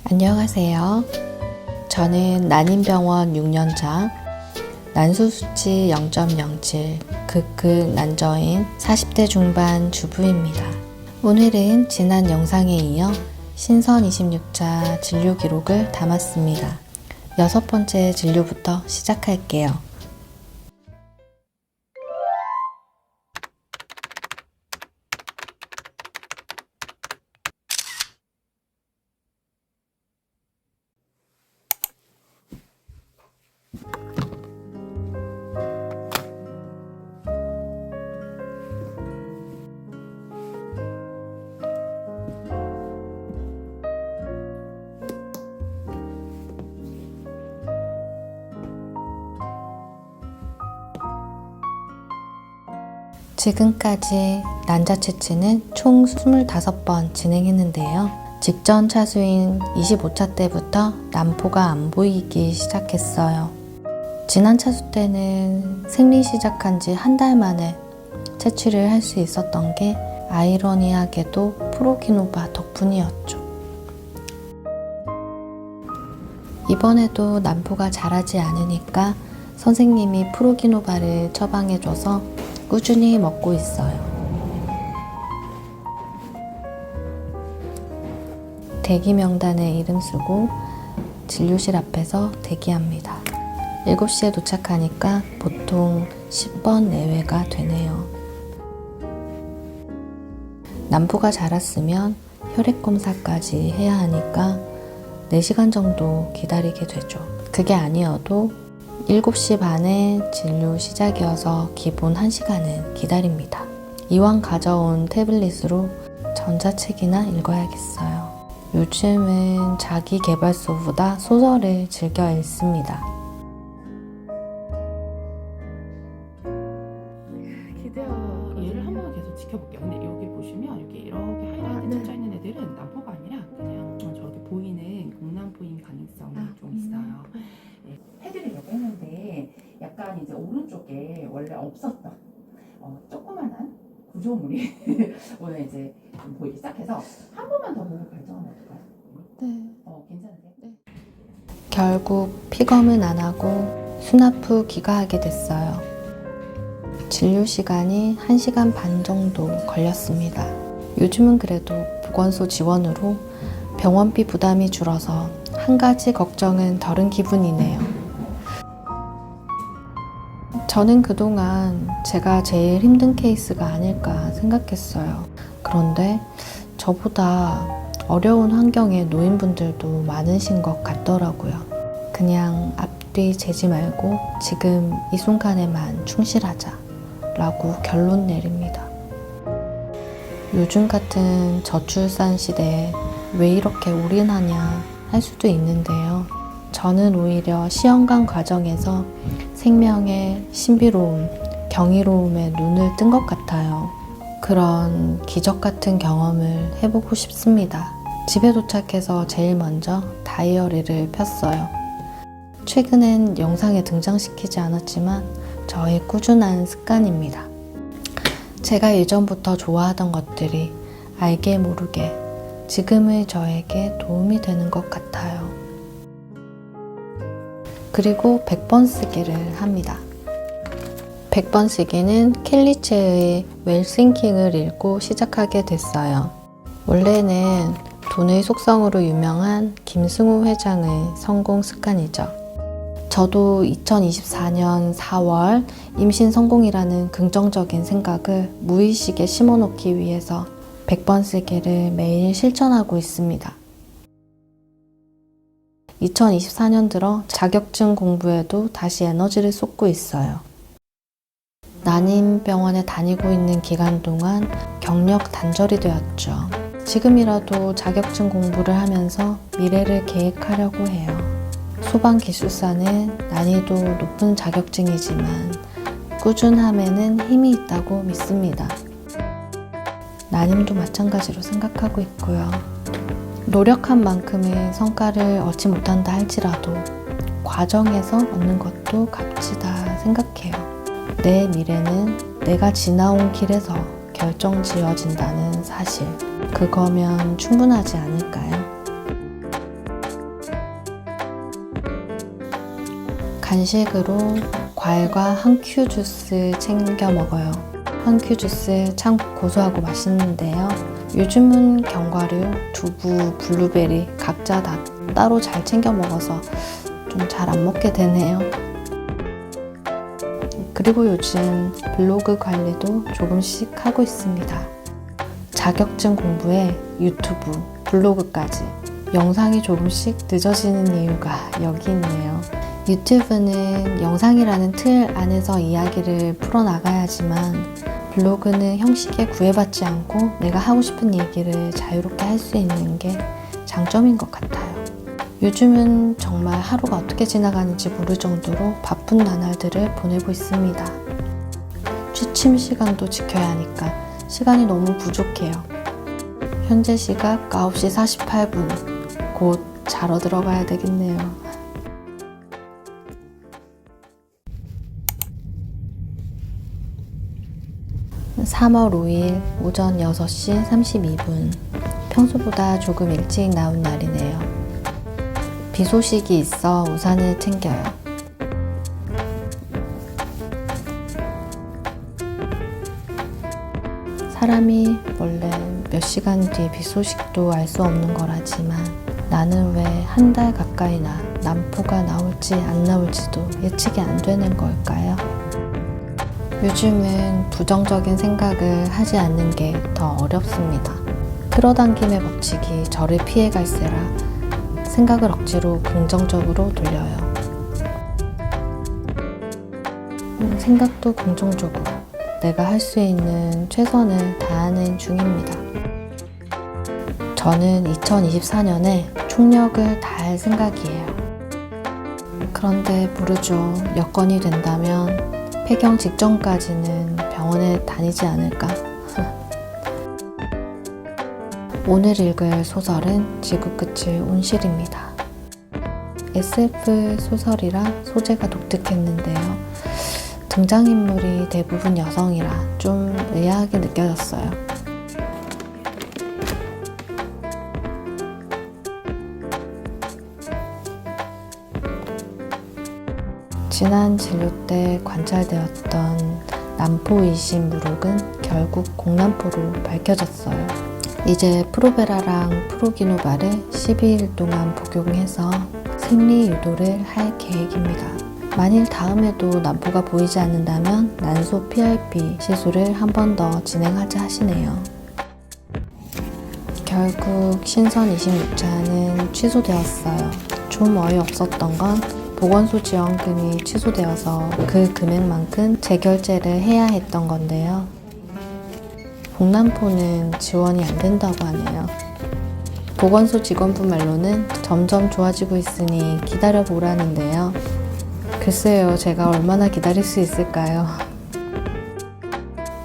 안녕하세요. 저는 난임병원 6년차, 난소수치 0.07, 극 난저인 40대 중반 주부입니다. 오늘은 지난 영상에 이어 신선 26차 진료 기록을 담았습니다. 6번째 진료부터 시작할게요. 지금까지 난자 채취는 총 25번 진행했는데요. 직전 차수인 25차 때부터 난포가 안 보이기 시작했어요. 지난 차수 때는 생리 시작한 지 한 달 만에 채취를 할 수 있었던 게 아이러니하게도 프로기노바 덕분이었죠. 이번에도 난포가 자라지 않으니까 선생님이 프로기노바를 처방해줘서 꾸준히 먹고 있어요. 대기 명단에 이름 쓰고 진료실 앞에서 대기합니다. 7시에 도착하니까 보통 10번 내외가 되네요. 난포가 자랐으면 혈액 검사까지 해야 하니까 4시간 정도 기다리게 되죠. 그게 아니어도 7시 반에 진료 시작이어서 기본 1시간은 기다립니다. 이왕 가져온 태블릿으로 전자책이나 읽어야겠어요. 요즘은 자기계발서보다 소설을 즐겨 읽습니다. 기대요. 얘를 한번 계속 지켜볼게요. 근데 여기 보시면 이렇게 하이라이트 쳐져 있는 애들은 난포가 아니라 그냥 저렇게 보이는 공난포인 가능성이 좀 있어요. 해드리려고 했는데 약간 이제 오른쪽에 원래 없었던 조그만한 구조물이 오늘 이제 좀 보이기 시작해서 한 번만 더 보고 결정하면 어떨까요? 네. 괜찮으세요? 네. 결국 픽업은 안 하고 수납 후 귀가하게 됐어요. 진료 시간이 1시간 반 정도 걸렸습니다. 요즘은 그래도 보건소 지원으로 병원비 부담이 줄어서 한 가지 걱정은 덜은 기분이네요. 저는 그동안 제가 제일 힘든 케이스가 아닐까 생각했어요. 그런데 저보다 어려운 환경의 노인분들도 많으신 것 같더라고요. 그냥 앞뒤 재지 말고 지금 이 순간에만 충실하자 라고 결론 내립니다. 요즘 같은 저출산 시대에 왜 이렇게 올인하냐 할 수도 있는데요. 저는 오히려 시험관 과정에서 생명의 신비로움, 경이로움에 눈을 뜬 것 같아요. 그런 기적 같은 경험을 해보고 싶습니다. 집에 도착해서 제일 먼저 다이어리를 폈어요. 최근엔 영상에 등장시키지 않았지만 저의 꾸준한 습관입니다. 제가 예전부터 좋아하던 것들이 알게 모르게 지금의 저에게 도움이 되는 것 같아요. 그리고 100번 쓰기를 합니다. 100번 쓰기는 켈리체의 웰싱킹을 읽고 시작하게 됐어요. 원래는 돈의 속성으로 유명한 김승우 회장의 성공 습관이죠. 저도 2024년 4월 임신 성공이라는 긍정적인 생각을 무의식에 심어놓기 위해서 100번 쓰기를 매일 실천하고 있습니다. 2024년 들어 자격증 공부에도 다시 에너지를 쏟고 있어요. 난임병원에 다니고 있는 기간 동안 경력 단절이 되었죠. 지금이라도 자격증 공부를 하면서 미래를 계획하려고 해요. 소방기술사는 난이도 높은 자격증이지만 꾸준함에는 힘이 있다고 믿습니다. 난임도 마찬가지로 생각하고 있고요. 노력한 만큼의 성과를 얻지 못한다 할지라도 과정에서 얻는 것도 값지다 생각해요. 내 미래는 내가 지나온 길에서 결정지어진다는 사실, 그거면 충분하지 않을까요? 간식으로 과일과 한큐 주스 챙겨 먹어요. 한큐 주스 참 고소하고 맛있는데요. 요즘은 견과류, 두부, 블루베리 각자 다 따로 잘 챙겨 먹어서 좀 잘 안 먹게 되네요. 그리고 요즘 블로그 관리도 조금씩 하고 있습니다. 자격증 공부에 유튜브, 블로그까지 영상이 조금씩 늦어지는 이유가 여기 있네요. 유튜브는 영상이라는 틀 안에서 이야기를 풀어나가야지만 블로그는 형식에 구애받지 않고 내가 하고 싶은 얘기를 자유롭게 할 수 있는 게 장점인 것 같아요. 요즘은 정말 하루가 어떻게 지나가는지 모를 정도로 바쁜 나날들을 보내고 있습니다. 취침 시간도 지켜야 하니까 시간이 너무 부족해요. 현재 시각 9시 48분. 곧 자러 들어가야 되겠네요. (3월 5일) 오전 6시 32분. 평소보다 조금 일찍 나온 날이네요. 비 소식이 있어 우산을 챙겨요. 사람이 원래 몇 시간 뒤 비 소식도 알 수 없는 거라지만 나는 왜 한 달 가까이나 남포가 나올지 안 나올지도 예측이 안 되는 걸까요? 요즘은 부정적인 생각을 하지 않는 게 더 어렵습니다. 끌어당김의 법칙이 저를 피해갈세라 생각을 억지로 긍정적으로 돌려요. 생각도 긍정적으로 내가 할 수 있는 최선을 다하는 중입니다. 저는 2024년에 총력을 다할 생각이에요. 그런데 모르죠. 여건이 된다면 폐경 직전까지는 병원에 다니지 않을까? 오늘 읽을 소설은 지구 끝을 온실입니다. SF 소설이라 소재가 독특했는데요. 등장인물이 대부분 여성이라 좀 의아하게 느껴졌어요. 지난 진료 때 관찰되었던 남포의심 무록은 결국 공남포로 밝혀졌어요. 이제 프로베라랑 프로기노바를 12일 동안 복용해서 생리 유도를 할 계획입니다. 만일 다음에도 남포가 보이지 않는다면 난소 PRP 시술을 한 번 더 진행하자 하시네요. 결국 신선 26차는 취소되었어요. 좀 어이없었던 건 보건소 지원금이 취소되어서 그 금액만큼 재결제를 해야 했던 건데요. 복남포는 지원이 안 된다고 하네요. 보건소 직원분 말로는 점점 좋아지고 있으니 기다려보라는데요. 글쎄요, 제가 얼마나 기다릴 수 있을까요?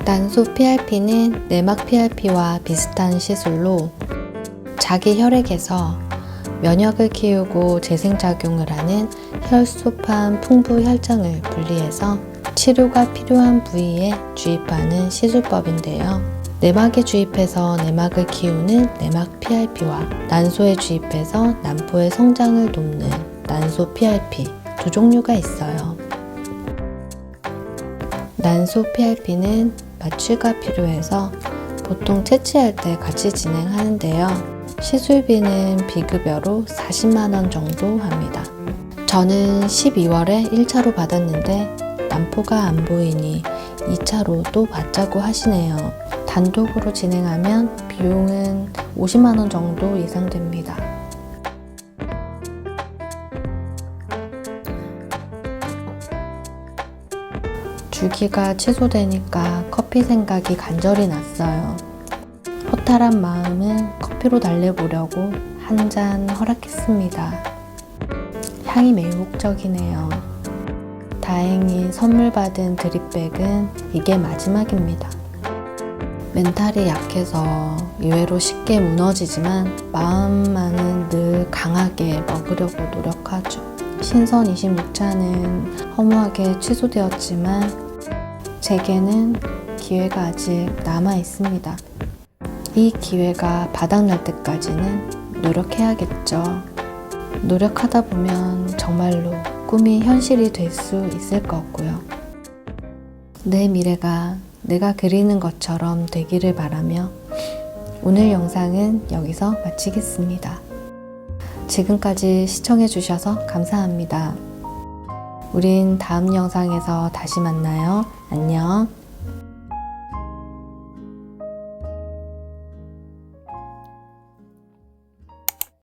난소 PRP는 내막 PRP와 비슷한 시술로 자기 혈액에서 면역을 키우고 재생작용을 하는 혈소판 풍부 혈장을 분리해서 치료가 필요한 부위에 주입하는 시술법인데요. 내막에 주입해서 내막을 키우는 내막 PRP와 난소에 주입해서 난포의 성장을 돕는 난소 PRP 두 종류가 있어요. 난소 PRP는 마취가 필요해서 보통 채취할 때 같이 진행하는데요. 시술비는 비급여로 40만원 정도 합니다. 저는 12월에 1차로 받았는데 남포가 안 보이니 2차로 또 받자고 하시네요. 단독으로 진행하면 비용은 50만원 정도 예상됩니다. 주기가 취소되니까 커피 생각이 간절히 났어요. 허탈한 마음을 커피로 달래보려고 한 잔 허락했습니다. 향이 매혹적이네요. 다행히 선물 받은 드립백은 이게 마지막입니다. 멘탈이 약해서 의외로 쉽게 무너지지만 마음만은 늘 강하게 먹으려고 노력하죠. 신선 26차는 허무하게 취소되었지만 제게는 기회가 아직 남아 있습니다. 이 기회가 바닥날 때까지는 노력해야겠죠. 노력하다 보면 정말로 꿈이 현실이 될 수 있을 것 같고요. 내 미래가 내가 그리는 것처럼 되기를 바라며 오늘 영상은 여기서 마치겠습니다. 지금까지 시청해주셔서 감사합니다. 우린 다음 영상에서 다시 만나요. 안녕.